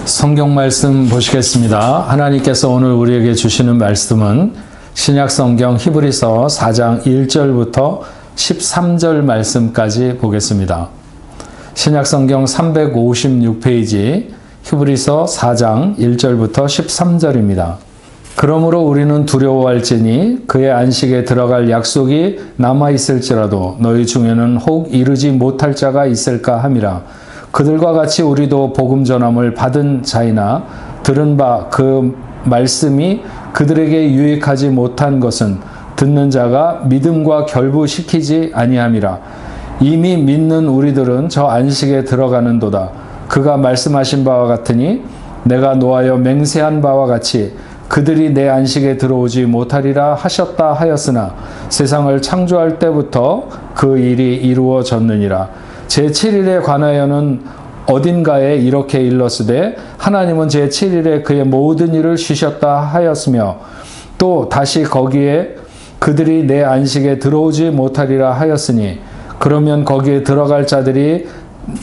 성경 말씀 보시겠습니다. 하나님께서 오늘 우리에게 주시는 말씀은 신약 성경 히브리서 4장 1절부터 13절 말씀까지 보겠습니다. 신약 성경 356페이지 히브리서 4장 1절부터 13절입니다. 그러므로 우리는 두려워할지니 그의 안식에 들어갈 약속이 남아있을지라도 너희 중에는 혹 이르지 못할 자가 있을까 함이라. 그들과 같이 우리도 복음 전함을 받은 자이나 들은 바 그 말씀이 그들에게 유익하지 못한 것은 듣는 자가 믿음과 결부시키지 아니함이라. 이미 믿는 우리들은 저 안식에 들어가는도다. 그가 말씀하신 바와 같으니 내가 노하여 맹세한 바와 같이 그들이 내 안식에 들어오지 못하리라 하셨다 하였으나 세상을 창조할 때부터 그 일이 이루어졌느니라. 제7일에 관하여는 어딘가에 이렇게 일렀으되 하나님은 제7일에 그의 모든 일을 쉬셨다 하였으며 또 다시 거기에 그들이 내 안식에 들어오지 못하리라 하였으니 그러면 거기에 들어갈 자들이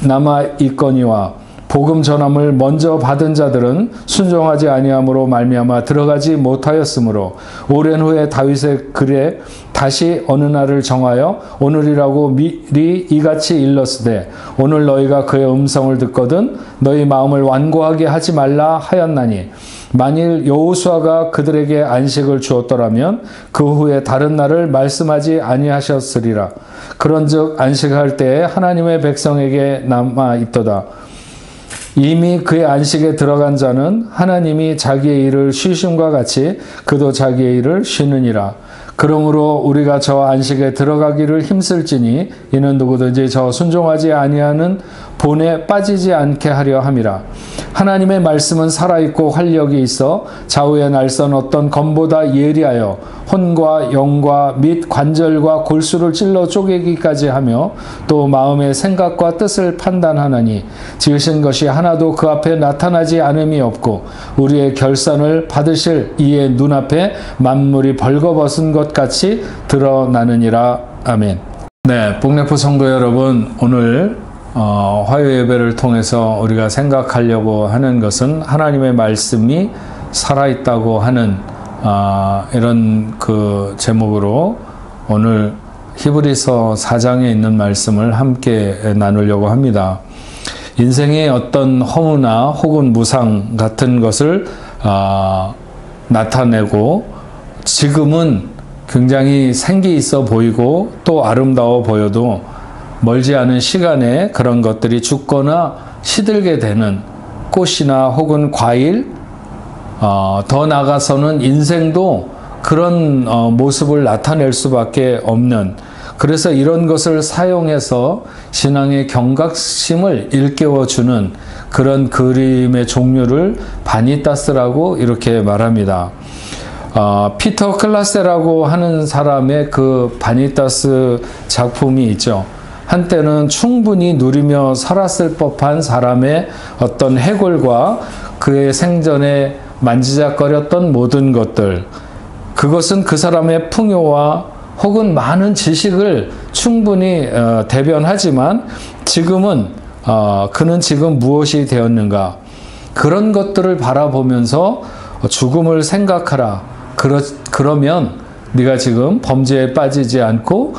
남아있거니와 복음 전함을 먼저 받은 자들은 순종하지 아니함으로 말미암아 들어가지 못하였으므로 오랜 후에 다윗의 글에 다시 어느 날을 정하여 오늘이라고 미리 이같이 일렀으되 오늘 너희가 그의 음성을 듣거든 너희 마음을 완고하게 하지 말라 하였나니 만일 여호수아가 그들에게 안식을 주었더라면 그 후에 다른 날을 말씀하지 아니하셨으리라. 그런즉 안식할 때에 하나님의 백성에게 남아 있도다. 이미 그의 안식에 들어간 자는 하나님이 자기의 일을 쉬심과 같이 그도 자기의 일을 쉬느니라. 그러므로 우리가 저 안식에 들어가기를 힘쓸지니 이는 누구든지 저 순종하지 아니하는 본에 빠지지 않게 하려 함이라. 하나님의 말씀은 살아있고 활력이 있어 좌우에 날선 어떤 검보다 예리하여 혼과 영과 및 관절과 골수를 찔러 쪼개기까지 하며 또 마음의 생각과 뜻을 판단하나니 지으신 것이 하나도 그 앞에 나타나지 않음이 없고 우리의 결산을 받으실 이의 눈앞에 만물이 벌거벗은 것 같이 드러나느니라. 아멘. 네, 복래프 성도 여러분, 오늘 화요 예배를 통해서 우리가 생각하려고 하는 것은 하나님의 말씀이 살아있다고 하는 이런 그 제목으로 오늘 히브리서 4장에 있는 말씀을 함께 나누려고 합니다. 인생의 어떤 허무나 혹은 무상 같은 것을 나타내고 지금은 굉장히 생기 있어 보이고 또 아름다워 보여도 멀지 않은 시간에 그런 것들이 죽거나 시들게 되는 꽃이나 혹은 과일, 더 나아가서는 인생도 그런 모습을 나타낼 수밖에 없는, 그래서 이런 것을 사용해서 신앙의 경각심을 일깨워주는 그런 그림의 종류를 바니타스라고 이렇게 말합니다. 피터 클라세라고 하는 사람의 그 바니타스 작품이 있죠. 한때는 충분히 누리며 살았을 법한 사람의 어떤 해골과 그의 생전에 만지작거렸던 모든 것들, 그것은 그 사람의 풍요와 혹은 많은 지식을 충분히 대변하지만 지금은 그는 지금 무엇이 되었는가, 그런 것들을 바라보면서 죽음을 생각하라. 그러면 네가 지금 범죄에 빠지지 않고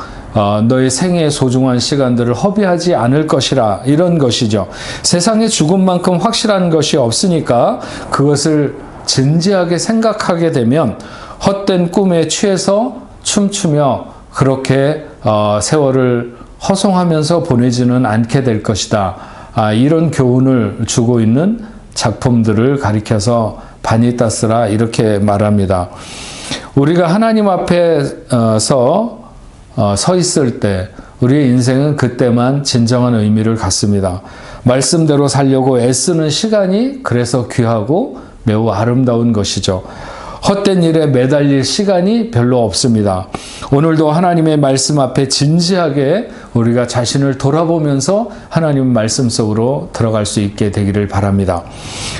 너의 생애의 소중한 시간들을 허비하지 않을 것이라, 이런 것이죠. 세상에 죽음만큼 확실한 것이 없으니까 그것을 진지하게 생각하게 되면 헛된 꿈에 취해서 춤추며 그렇게 세월을 허송하면서 보내지는 않게 될 것이다. 이런 교훈을 주고 있는 작품들을 가리켜서 바니타스라 이렇게 말합니다. 우리가 하나님 앞에 서 있을 때 우리의 인생은 그때만 진정한 의미를 갖습니다. 말씀대로 살려고 애쓰는 시간이 그래서 귀하고 매우 아름다운 것이죠. 헛된 일에 매달릴 시간이 별로 없습니다. 오늘도 하나님의 말씀 앞에 진지하게 우리가 자신을 돌아보면서 하나님 말씀 속으로 들어갈 수 있게 되기를 바랍니다.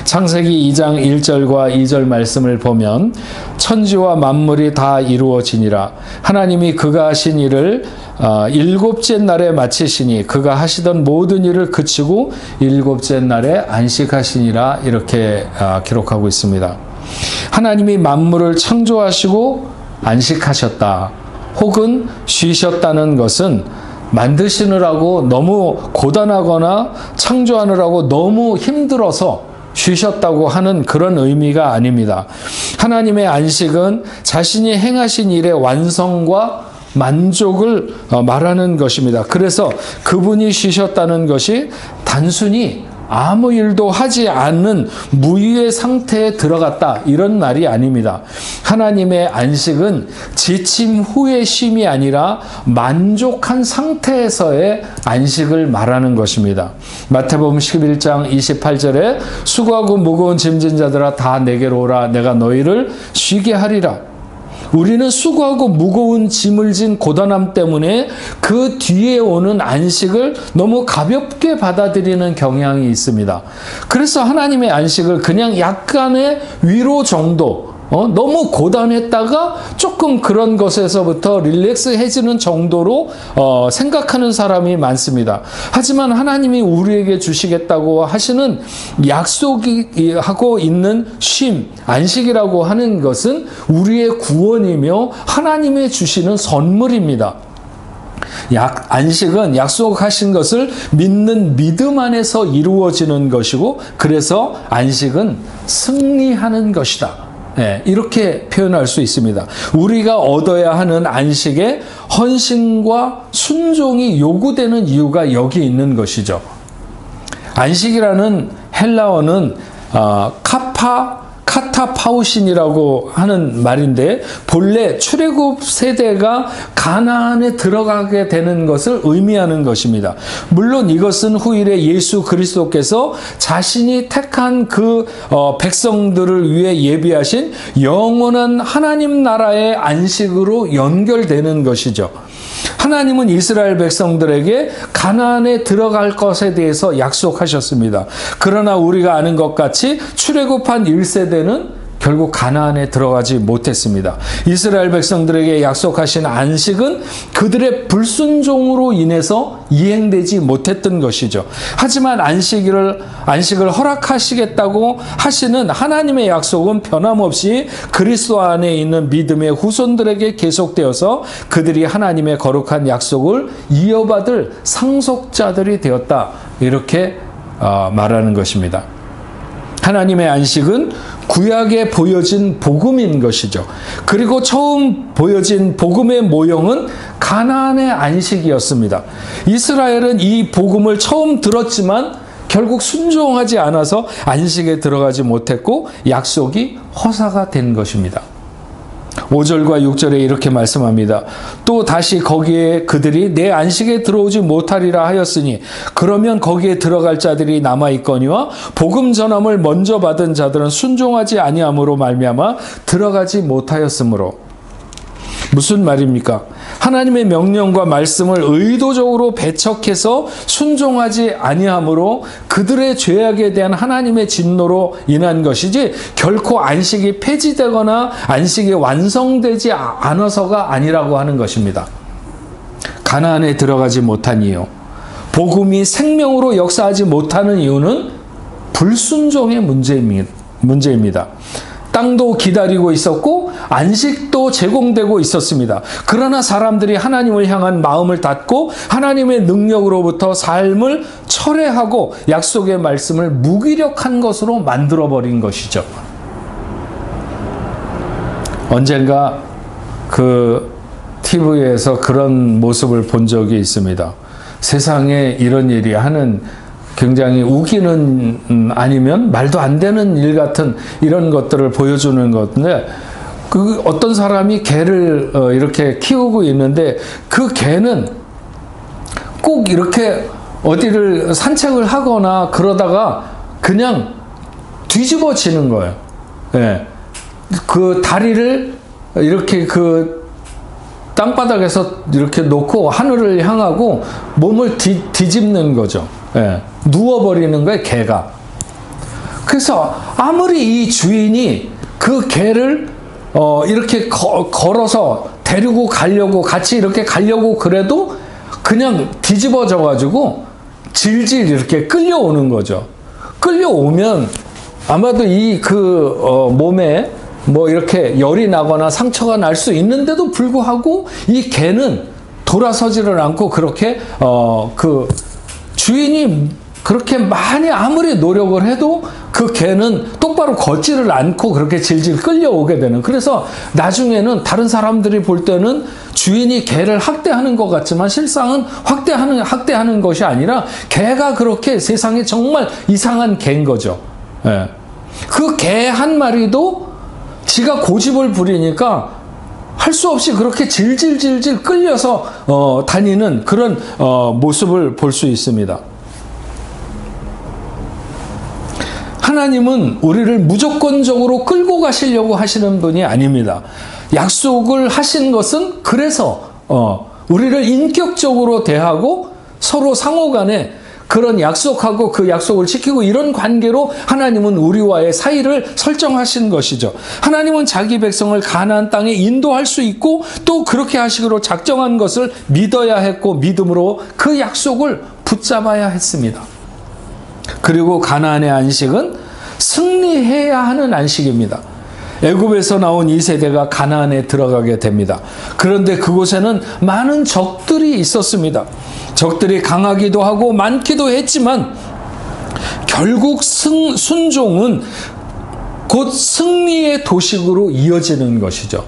창세기 2장 1절과 2절 말씀을 보면 천지와 만물이 다 이루어지니라. 하나님이 그가 하신 일을 일곱째 날에 마치시니 그가 하시던 모든 일을 그치고 일곱째 날에 안식하시니라. 이렇게 기록하고 있습니다. 하나님이 만물을 창조하시고 안식하셨다. 혹은 쉬셨다는 것은 만드시느라고 너무 고단하거나 창조하느라고 너무 힘들어서 쉬셨다고 하는 그런 의미가 아닙니다. 하나님의 안식은 자신이 행하신 일의 완성과 만족을 말하는 것입니다. 그래서 그분이 쉬셨다는 것이 단순히 아무 일도 하지 않는 무의의 상태에 들어갔다, 이런 말이 아닙니다. 하나님의 안식은 지침 후의 쉼이 아니라 만족한 상태에서의 안식을 말하는 것입니다. 마태복음 11장 28절에 수고하고 무거운 짐진 자들아 다 내게로 오라. 내가 너희를 쉬게 하리라. 우리는 수고하고 무거운 짐을 진 고단함 때문에 그 뒤에 오는 안식을 너무 가볍게 받아들이는 경향이 있습니다. 그래서 하나님의 안식을 그냥 약간의 위로 정도, 너무 고단했다가 조금 그런 것에서부터 릴렉스해지는 정도로 생각하는 사람이 많습니다. 하지만 하나님이 우리에게 주시겠다고 하시는 약속이 하고 있는 쉼, 안식이라고 하는 것은 우리의 구원이며 하나님의 주시는 선물입니다. 안식은 약속하신 것을 믿는 믿음 안에서 이루어지는 것이고, 그래서 안식은 승리하는 것이다. 이렇게 표현할 수 있습니다. 우리가 얻어야 하는 안식에 헌신과 순종이 요구되는 이유가 여기 있는 것이죠. 안식이라는 헬라어는 카타파우신이라고 하는 말인데, 본래 출애굽 세대가 가나안에 들어가게 되는 것을 의미하는 것입니다. 물론 이것은 후일에 예수 그리스도께서 자신이 택한 그 백성들을 위해 예비하신 영원한 하나님 나라의 안식으로 연결되는 것이죠. 하나님은 이스라엘 백성들에게 가나안에 들어갈 것에 대해서 약속하셨습니다. 그러나 우리가 아는 것 같이 출애굽한 1세대는 결국 가나안에 들어가지 못했습니다. 이스라엘 백성들에게 약속하신 안식은 그들의 불순종으로 인해서 이행되지 못했던 것이죠. 하지만 안식을 허락하시겠다고 하시는 하나님의 약속은 변함없이 그리스도 안에 있는 믿음의 후손들에게 계속되어서 그들이 하나님의 거룩한 약속을 이어받을 상속자들이 되었다. 이렇게 말하는 것입니다. 하나님의 안식은 구약에 보여진 복음인 것이죠. 그리고 처음 보여진 복음의 모형은 가나안의 안식이었습니다. 이스라엘은 이 복음을 처음 들었지만 결국 순종하지 않아서 안식에 들어가지 못했고 약속이 허사가 된 것입니다. 5절과 6절에 이렇게 말씀합니다. 또 다시 거기에 그들이 내 안식에 들어오지 못하리라 하였으니 그러면 거기에 들어갈 자들이 남아있거니와 복음 전함을 먼저 받은 자들은 순종하지 아니함으로 말미암아 들어가지 못하였으므로. 무슨 말입니까? 하나님의 명령과 말씀을 의도적으로 배척해서 순종하지 아니함으로 그들의 죄악에 대한 하나님의 진노로 인한 것이지 결코 안식이 폐지되거나 안식이 완성되지 않아서가 아니라고 하는 것입니다. 가나안에 들어가지 못한 이유, 복음이 생명으로 역사하지 못하는 이유는 불순종의 문제입니다. 땅도 기다리고 있었고 안식도 제공되고 있었습니다. 그러나 사람들이 하나님을 향한 마음을 닫고 하나님의 능력으로부터 삶을 철회하고 약속의 말씀을 무기력한 것으로 만들어버린 것이죠. 언젠가 그 TV에서 그런 모습을 본 적이 있습니다. 세상에 이런 일이 하는 굉장히 우기는 아니면 말도 안 되는 일 같은 이런 것들을 보여주는 건데, 그 어떤 사람이 개를 이렇게 키우고 있는데 그 개는 꼭 이렇게 어디를 산책을 하거나 그러다가 그냥 뒤집어지는 거예요. 예. 그 다리를 이렇게 그 땅바닥에서 이렇게 놓고 하늘을 향하고 몸을 뒤집는 거죠. 예. 누워버리는 거예요, 개가. 그래서 아무리 이 주인이 그 개를 이렇게 걸어서 데리고 가려고, 같이 이렇게 가려고 그래도 그냥 뒤집어져 가지고 질질 이렇게 끌려오는 거죠. 끌려오면 아마도 이 몸에 뭐 이렇게 열이 나거나 상처가 날 수 있는데도 불구하고 이 개는 돌아서지를 않고 그렇게 그 주인이 그렇게 많이 아무리 노력을 해도 그 개는 똑바로 걷지를 않고 그렇게 질질 끌려오게 되는. 그래서 나중에는 다른 사람들이 볼 때는 주인이 개를 학대하는 것 같지만 실상은 학대하는 것이 아니라 개가 그렇게 세상에 정말 이상한 개인 거죠. 예. 그 개 한 마리도 지가 고집을 부리니까 할 수 없이 그렇게 질질질질 끌려서 다니는 그런 모습을 볼 수 있습니다. 하나님은 우리를 무조건적으로 끌고 가시려고 하시는 분이 아닙니다. 약속을 하신 것은 그래서 우리를 인격적으로 대하고 서로 상호간에 그런 약속하고 그 약속을 지키고 이런 관계로 하나님은 우리와의 사이를 설정하신 것이죠. 하나님은 자기 백성을 가나안 땅에 인도할 수 있고 또 그렇게 하시기로 작정한 것을 믿어야 했고 믿음으로 그 약속을 붙잡아야 했습니다. 그리고 가나안의 안식은 승리해야 하는 안식입니다. 애굽에서 나온 2세대가 가나안에 들어가게 됩니다. 그런데 그곳에는 많은 적들이 있었습니다. 적들이 강하기도 하고 많기도 했지만 결국 순종은 곧 승리의 도식으로 이어지는 것이죠.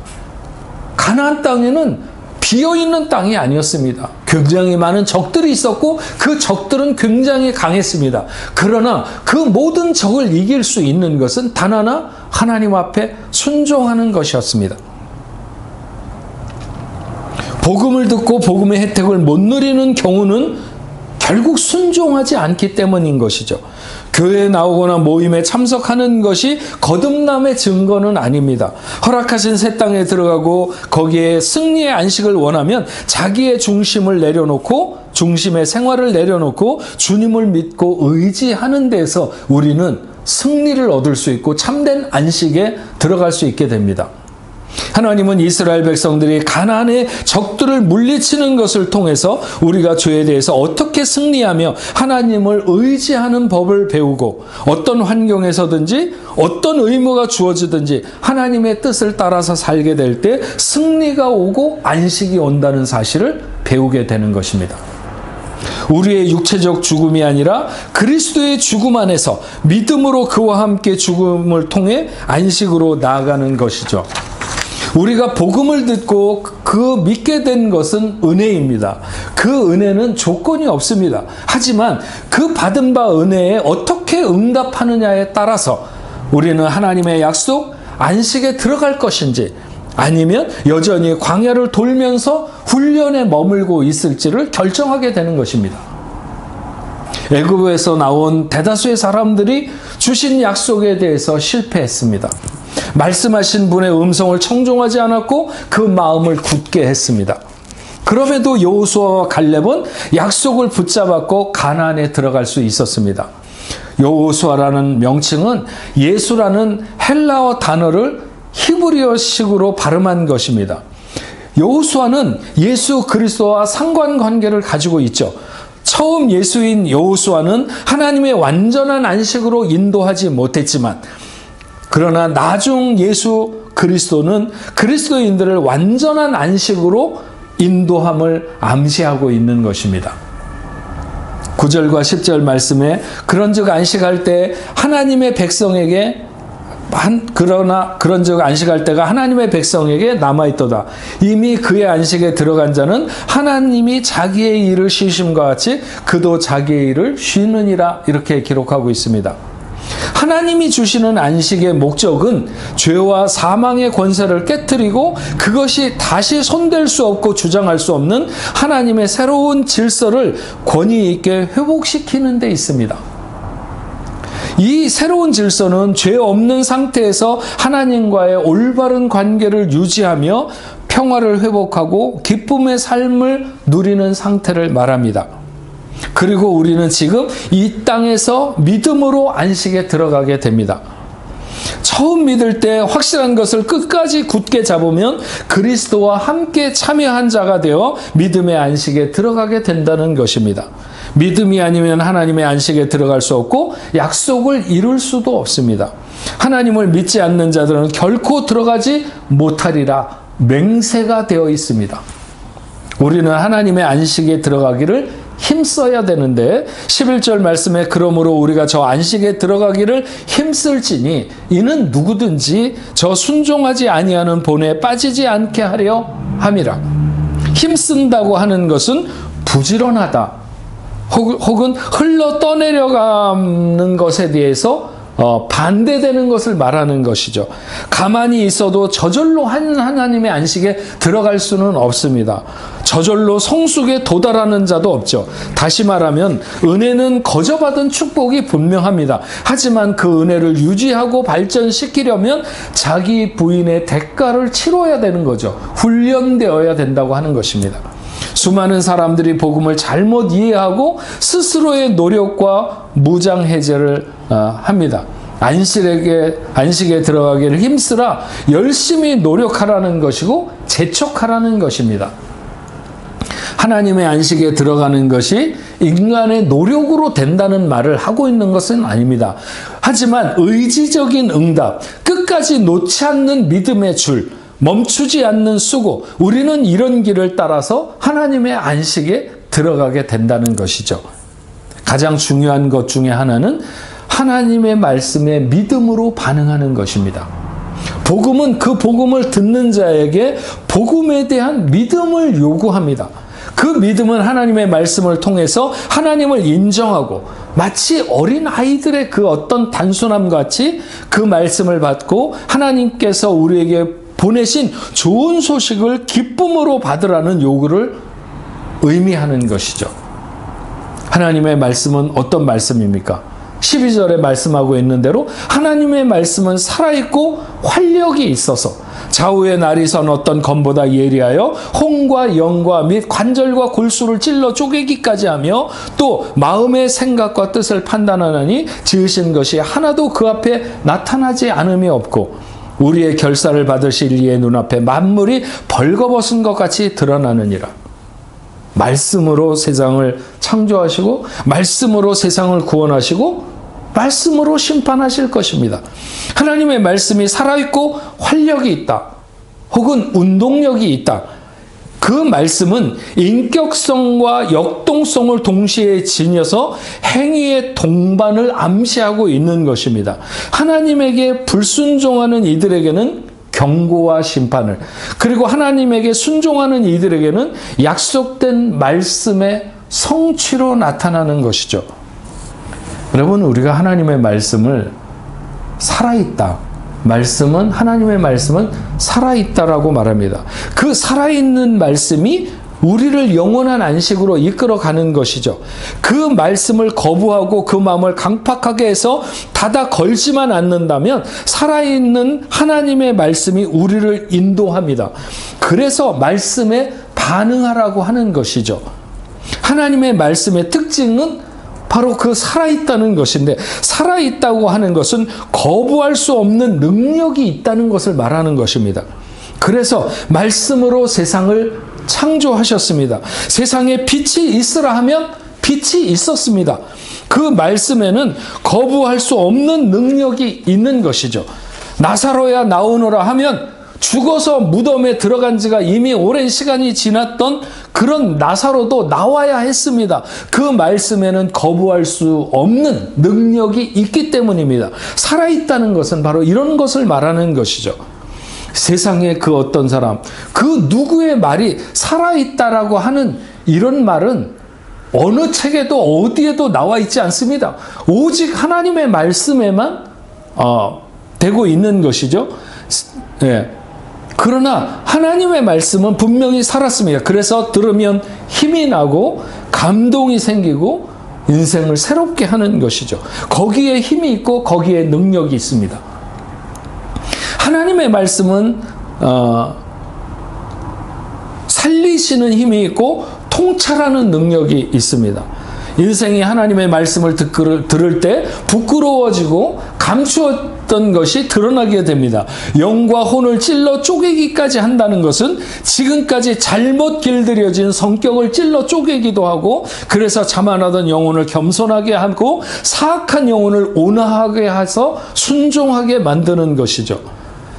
가나안 땅에는 비어있는 땅이 아니었습니다. 굉장히 많은 적들이 있었고 그 적들은 굉장히 강했습니다. 그러나 그 모든 적을 이길 수 있는 것은 단 하나, 하나님 앞에 순종하는 것이었습니다. 복음을 듣고 복음의 혜택을 못 누리는 경우는 결국 순종하지 않기 때문인 것이죠. 교회에 나오거나 모임에 참석하는 것이 거듭남의 증거는 아닙니다. 허락하신 새 땅에 들어가고 거기에 승리의 안식을 원하면 자기의 중심을 내려놓고 중심의 생활을 내려놓고 주님을 믿고 의지하는 데서 우리는 승리를 얻을 수 있고 참된 안식에 들어갈 수 있게 됩니다. 하나님은 이스라엘 백성들이 가나안의 적들을 물리치는 것을 통해서 우리가 죄에 대해서 어떻게 승리하며 하나님을 의지하는 법을 배우고 어떤 환경에서든지 어떤 의무가 주어지든지 하나님의 뜻을 따라서 살게 될 때 승리가 오고 안식이 온다는 사실을 배우게 되는 것입니다. 우리의 육체적 죽음이 아니라 그리스도의 죽음 안에서 믿음으로 그와 함께 죽음을 통해 안식으로 나아가는 것이죠. 우리가 복음을 듣고 그 믿게 된 것은 은혜입니다. 그 은혜는 조건이 없습니다. 하지만 그 받은 바 은혜에 어떻게 응답하느냐에 따라서 우리는 하나님의 약속, 안식에 들어갈 것인지 아니면 여전히 광야를 돌면서 훈련에 머물고 있을지를 결정하게 되는 것입니다. 애굽에서 나온 대다수의 사람들이 주신 약속에 대해서 실패했습니다. 말씀하신 분의 음성을 청종하지 않았고 그 마음을 굳게 했습니다. 그럼에도 여호수아와 갈렙은 약속을 붙잡았고 가나안에 들어갈 수 있었습니다. 여호수아라는 명칭은 예수라는 헬라어 단어를 히브리어식으로 발음한 것입니다. 여호수아는 예수 그리스도와 상관관계를 가지고 있죠. 처음 예수인 여호수아는 하나님의 완전한 안식으로 인도하지 못했지만 그러나 나중 예수 그리스도는 그리스도인들을 완전한 안식으로 인도함을 암시하고 있는 것입니다. 9절과 10절 말씀에 그런즉 안식할 때 하나님의 백성에게 그런즉 안식할 때가 하나님의 백성에게 남아있도다. 이미 그의 안식에 들어간 자는 하나님이 자기의 일을 쉬심과 같이 그도 자기의 일을 쉬느니라 이렇게 기록하고 있습니다. 하나님이 주시는 안식의 목적은 죄와 사망의 권세를 깨트리고 그것이 다시 손댈 수 없고 주장할 수 없는 하나님의 새로운 질서를 권위 있게 회복시키는 데 있습니다. 이 새로운 질서는 죄 없는 상태에서 하나님과의 올바른 관계를 유지하며 평화를 회복하고 기쁨의 삶을 누리는 상태를 말합니다. 그리고 우리는 지금 이 땅에서 믿음으로 안식에 들어가게 됩니다. 처음 믿을 때 확실한 것을 끝까지 굳게 잡으면 그리스도와 함께 참여한 자가 되어 믿음의 안식에 들어가게 된다는 것입니다. 믿음이 아니면 하나님의 안식에 들어갈 수 없고 약속을 이룰 수도 없습니다. 하나님을 믿지 않는 자들은 결코 들어가지 못하리라 맹세가 되어 있습니다. 우리는 하나님의 안식에 들어가기를 힘써야 되는데 11절 말씀에 그러므로 우리가 저 안식에 들어가기를 힘쓸지니 이는 누구든지 저 순종하지 아니하는 본에 빠지지 않게 하려 함이라. 힘쓴다고 하는 것은 부지런하다 혹은 흘러 떠내려가는 것에 대해서 반대되는 것을 말하는 것이죠. 가만히 있어도 저절로 하나님의 안식에 들어갈 수는 없습니다. 저절로 성숙에 도달하는 자도 없죠. 다시 말하면 은혜는 거저받은 축복이 분명합니다. 하지만 그 은혜를 유지하고 발전시키려면 자기 부인의 대가를 치러야 되는 거죠. 훈련되어야 된다고 하는 것입니다. 수많은 사람들이 복음을 잘못 이해하고 스스로의 노력과 무장해제를 합니다. 안식에 들어가기를 힘쓰라 열심히 노력하라는 것이고 재촉하라는 것입니다. 하나님의 안식에 들어가는 것이 인간의 노력으로 된다는 말을 하고 있는 것은 아닙니다. 하지만 의지적인 응답, 끝까지 놓지 않는 믿음의 줄, 멈추지 않는 수고, 우리는 이런 길을 따라서 하나님의 안식에 들어가게 된다는 것이죠. 가장 중요한 것 중에 하나는 하나님의 말씀에 믿음으로 반응하는 것입니다. 복음은 그 복음을 듣는 자에게 복음에 대한 믿음을 요구합니다. 그 믿음은 하나님의 말씀을 통해서 하나님을 인정하고 마치 어린 아이들의 그 어떤 단순함 같이 그 말씀을 받고 하나님께서 우리에게 보내신 좋은 소식을 기쁨으로 받으라는 요구를 의미하는 것이죠. 하나님의 말씀은 어떤 말씀입니까? 12절에 말씀하고 있는 대로 하나님의 말씀은 살아있고 활력이 있어서 좌우의 날이 선 어떤 검보다 예리하여 혼과 영과 및 관절과 골수를 찔러 쪼개기까지 하며 또 마음의 생각과 뜻을 판단하나니 지으신 것이 하나도 그 앞에 나타나지 않음이 없고 우리의 결사를 받으실 이의 눈앞에 만물이 벌거벗은 것 같이 드러나느니라. 말씀으로 세상을 창조하시고 말씀으로 세상을 구원하시고 말씀으로 심판하실 것입니다. 하나님의 말씀이 살아있고 활력이 있다. 혹은 운동력이 있다. 그 말씀은 인격성과 역동성을 동시에 지녀서 행위의 동반을 암시하고 있는 것입니다. 하나님에게 불순종하는 이들에게는 경고와 심판을, 그리고 하나님에게 순종하는 이들에게는 약속된 말씀의 성취로 나타나는 것이죠. 여러분, 우리가 하나님의 말씀을 살아있다. 하나님의 말씀은 살아있다라고 말합니다. 그 살아있는 말씀이 우리를 영원한 안식으로 이끌어가는 것이죠. 그 말씀을 거부하고 그 마음을 강팍하게 해서 닫아 걸지만 않는다면 살아있는 하나님의 말씀이 우리를 인도합니다. 그래서 말씀에 반응하라고 하는 것이죠. 하나님의 말씀의 특징은 바로 그 살아있다는 것인데, 살아있다고 하는 것은 거부할 수 없는 능력이 있다는 것을 말하는 것입니다. 그래서 말씀으로 세상을 창조하셨습니다. 세상에 빛이 있으라 하면 빛이 있었습니다. 그 말씀에는 거부할 수 없는 능력이 있는 것이죠. 나사로야 나오너라 하면 죽어서 무덤에 들어간 지가 이미 오랜 시간이 지났던 그런 나사로도 나와야 했습니다. 그 말씀에는 거부할 수 없는 능력이 있기 때문입니다. 살아있다는 것은 바로 이런 것을 말하는 것이죠. 세상에 그 어떤 사람, 그 누구의 말이 살아있다라고 하는 이런 말은 어느 책에도 어디에도 나와 있지 않습니다. 오직 하나님의 말씀에만 되고 있는 것이죠. 예. 그러나 하나님의 말씀은 분명히 살았습니다. 그래서 들으면 힘이 나고 감동이 생기고 인생을 새롭게 하는 것이죠. 거기에 힘이 있고 거기에 능력이 있습니다. 하나님의 말씀은 살리시는 힘이 있고 통찰하는 능력이 있습니다. 인생이 하나님의 말씀을 들을 때 부끄러워지고 감추었던 것이 드러나게 됩니다. 영과 혼을 찔러 쪼개기까지 한다는 것은 지금까지 잘못 길들여진 성격을 찔러 쪼개기도 하고, 그래서 자만하던 영혼을 겸손하게 하고 사악한 영혼을 온화하게 해서 순종하게 만드는 것이죠.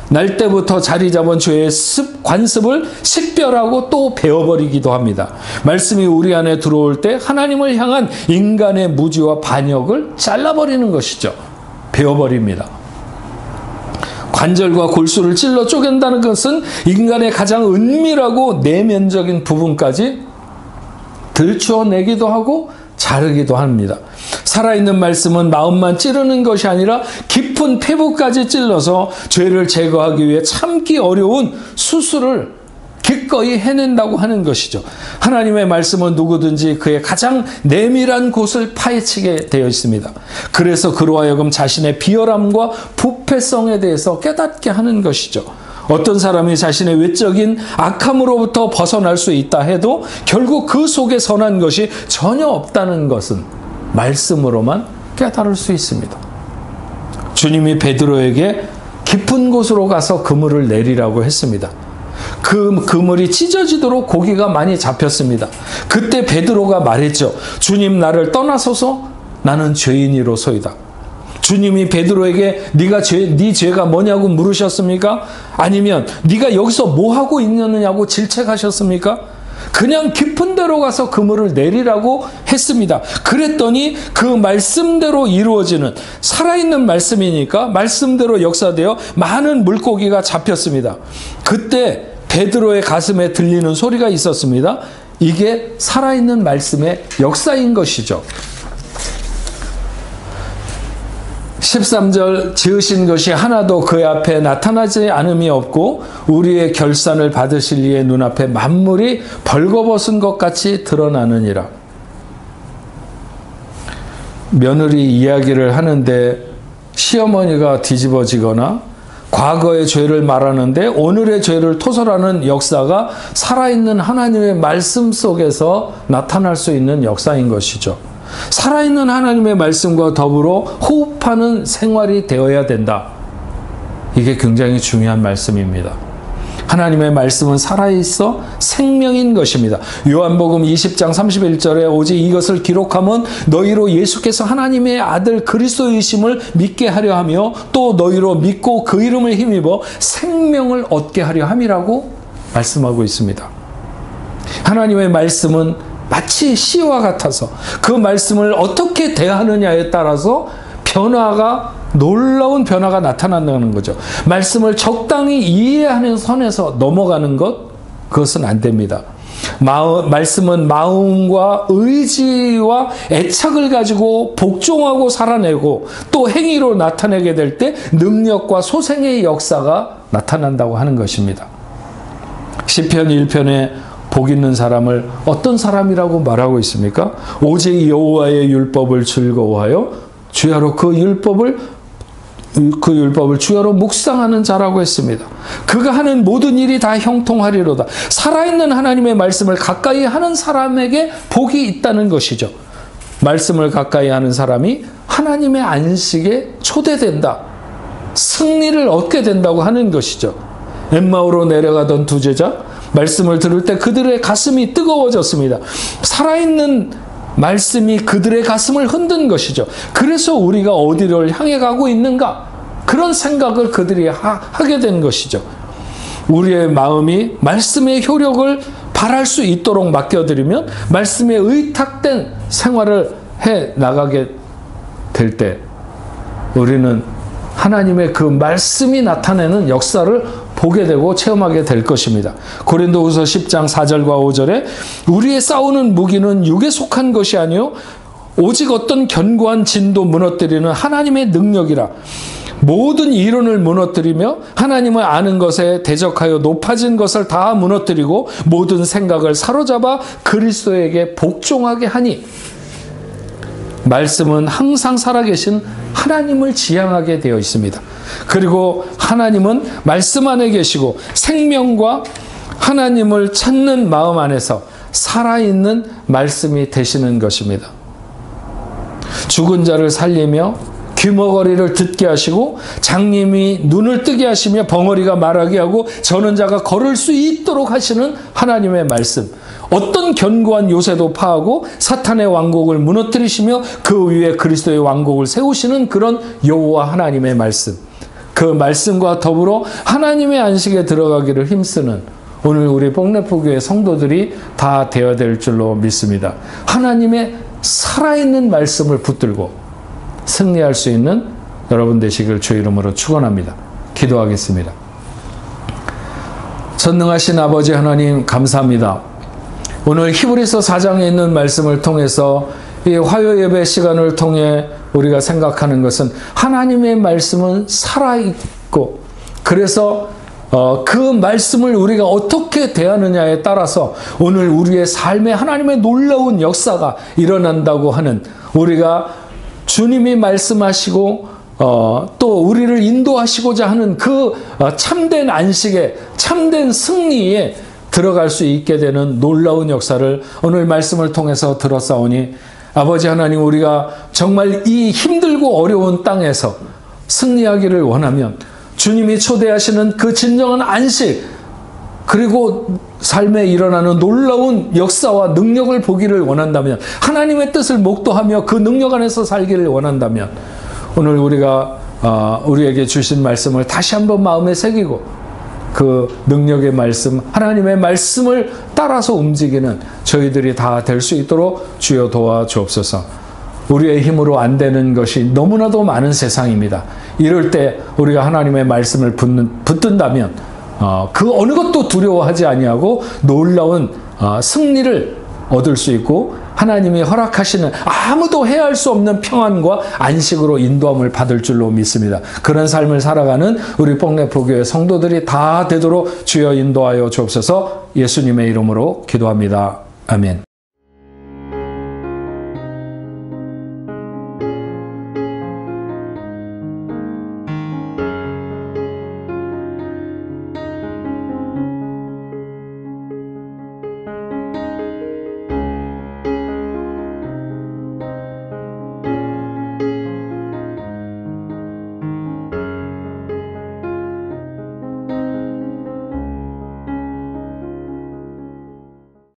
날 때부터 자리 잡은 죄의 관습을 식별하고 또 베어버리기도 합니다. 말씀이 우리 안에 들어올 때 하나님을 향한 인간의 무지와 반역을 잘라버리는 것이죠. 베어버립니다. 관절과 골수를 찔러 쪼갠다는 것은 인간의 가장 은밀하고 내면적인 부분까지 들추어내기도 하고 자르기도 합니다. 살아있는 말씀은 마음만 찌르는 것이 아니라 깊은 폐부까지 찔러서 죄를 제거하기 위해 참기 어려운 수술을 기꺼이 해낸다고 하는 것이죠. 하나님의 말씀은 누구든지 그의 가장 내밀한 곳을 파헤치게 되어 있습니다. 그래서 그로 하여금 자신의 비열함과 부패성에 대해서 깨닫게 하는 것이죠. 어떤 사람이 자신의 외적인 악함으로부터 벗어날 수 있다 해도 결국 그 속에 선한 것이 전혀 없다는 것은 말씀으로만 깨달을 수 있습니다. 주님이 베드로에게 깊은 곳으로 가서 그물을 내리라고 했습니다. 그 그물이 찢어지도록 고기가 많이 잡혔습니다. 그때 베드로가 말했죠. 주님, 나를 떠나소서, 나는 죄인이로소이다. 주님이 베드로에게 네 죄가 뭐냐고 물으셨습니까? 아니면 네가 여기서 뭐 하고 있느냐고 질책하셨습니까? 그냥 깊은 데로 가서 그물을 내리라고 했습니다. 그랬더니 그 말씀대로 이루어지는, 살아있는 말씀이니까 말씀대로 역사되어 많은 물고기가 잡혔습니다. 그때 베드로의 가슴에 들리는 소리가 있었습니다. 이게 살아있는 말씀의 역사인 것이죠. 13절, 지으신 것이 하나도 그의 앞에 나타나지 않음이 없고 우리의 결산을 받으실 이의 눈앞에 만물이 벌거벗은 것 같이 드러나느니라. 며느리 이야기를 하는데 시어머니가 뒤집어지거나 과거의 죄를 말하는데 오늘의 죄를 토설하는 역사가 살아있는 하나님의 말씀 속에서 나타날 수 있는 역사인 것이죠. 살아있는 하나님의 말씀과 더불어 호흡하는 생활이 되어야 된다. 이게 굉장히 중요한 말씀입니다. 하나님의 말씀은 살아있어 생명인 것입니다. 요한복음 20장 31절에 오직 이것을 기록하면 너희로 예수께서 하나님의 아들 그리스도이심을 믿게 하려 하며 또 너희로 믿고 그 이름을 힘입어 생명을 얻게 하려 함이라고 말씀하고 있습니다. 하나님의 말씀은 마치 시와 같아서 그 말씀을 어떻게 대하느냐에 따라서 놀라운 변화가 나타난다는 거죠. 말씀을 적당히 이해하는 선에서 넘어가는 그것은 안 됩니다. 말씀은 마음과 의지와 애착을 가지고 복종하고 살아내고 또 행위로 나타내게 될 때 능력과 소생의 역사가 나타난다고 하는 것입니다. 시편 1편에 복 있는 사람을 어떤 사람이라고 말하고 있습니까? 오직 여호와의 율법을 즐거워하여 주야로 그 율법을 주야로 묵상하는 자라고 했습니다. 그가 하는 모든 일이 다 형통하리로다. 살아있는 하나님의 말씀을 가까이 하는 사람에게 복이 있다는 것이죠. 말씀을 가까이 하는 사람이 하나님의 안식에 초대된다. 승리를 얻게 된다고 하는 것이죠. 엠마오로 내려가던 두 제자, 말씀을 들을 때 그들의 가슴이 뜨거워졌습니다. 살아있는 말씀이 그들의 가슴을 흔든 것이죠. 그래서 우리가 어디를 향해 가고 있는가? 그런 생각을 그들이 하게 된 것이죠. 우리의 마음이 말씀의 효력을 발할 수 있도록 맡겨드리면 말씀에 의탁된 생활을 해 나가게 될 때 우리는 하나님의 그 말씀이 나타내는 역사를 보게 되고 체험하게 될 것입니다. 고린도후서 10장 4절과 5절에 우리의 싸우는 무기는 육에 속한 것이 아니요 오직 어떤 견고한 진도 무너뜨리는 하나님의 능력이라. 모든 이론을 무너뜨리며 하나님을 아는 것에 대적하여 높아진 것을 다 무너뜨리고 모든 생각을 사로잡아 그리스도에게 복종하게 하니. 말씀은 항상 살아계신 하나님을 지향하게 되어 있습니다. 그리고 하나님은 말씀 안에 계시고 생명과 하나님을 찾는 마음 안에서 살아있는 말씀이 되시는 것입니다. 죽은 자를 살리며 귀머거리를 듣게 하시고 장님이 눈을 뜨게 하시며 벙어리가 말하게 하고 저는 자가 걸을 수 있도록 하시는 하나님의 말씀. 어떤 견고한 요새도 파하고 사탄의 왕국을 무너뜨리시며 그 위에 그리스도의 왕국을 세우시는 그런 여호와 하나님의 말씀. 그 말씀과 더불어 하나님의 안식에 들어가기를 힘쓰는 오늘 우리 복래포교회 성도들이 다 되어야 될 줄로 믿습니다. 하나님의 살아있는 말씀을 붙들고 승리할 수 있는 여러분 되시길 주 이름으로 축원합니다. 기도하겠습니다. 전능하신 아버지 하나님 감사합니다. 오늘 히브리서 4장에 있는 말씀을 통해서 이 화요 예배 시간을 통해 우리가 생각하는 것은 하나님의 말씀은 살아있고 그래서 그 말씀을 우리가 어떻게 대하느냐에 따라서 오늘 우리의 삶에 하나님의 놀라운 역사가 일어난다고 하는 우리가 주님이 말씀하시고 또 우리를 인도하시고자 하는 그 참된 안식에 참된 승리에 들어갈 수 있게 되는 놀라운 역사를 오늘 말씀을 통해서 들었사오니 아버지 하나님 우리가 정말 이 힘들고 어려운 땅에서 승리하기를 원하면 주님이 초대하시는 그 진정한 안식 그리고 삶에 일어나는 놀라운 역사와 능력을 보기를 원한다면 하나님의 뜻을 목도하며 그 능력 안에서 살기를 원한다면 오늘 우리가 우리에게 주신 말씀을 다시 한번 마음에 새기고 그 능력의 말씀 하나님의 말씀을 따라서 움직이는 저희들이 다 될 수 있도록 주여 도와주옵소서. 우리의 힘으로 안 되는 것이 너무나도 많은 세상입니다. 이럴 때 우리가 하나님의 말씀을 붙든다면 그 어느 것도 두려워하지 아니하고 놀라운 승리를 얻을 수 있고 하나님이 허락하시는 아무도 해할 수 없는 평안과 안식으로 인도함을 받을 줄로 믿습니다. 그런 삶을 살아가는 우리 복래포교회 성도들이 다 되도록 주여 인도하여 주옵소서. 예수님의 이름으로 기도합니다. 아멘.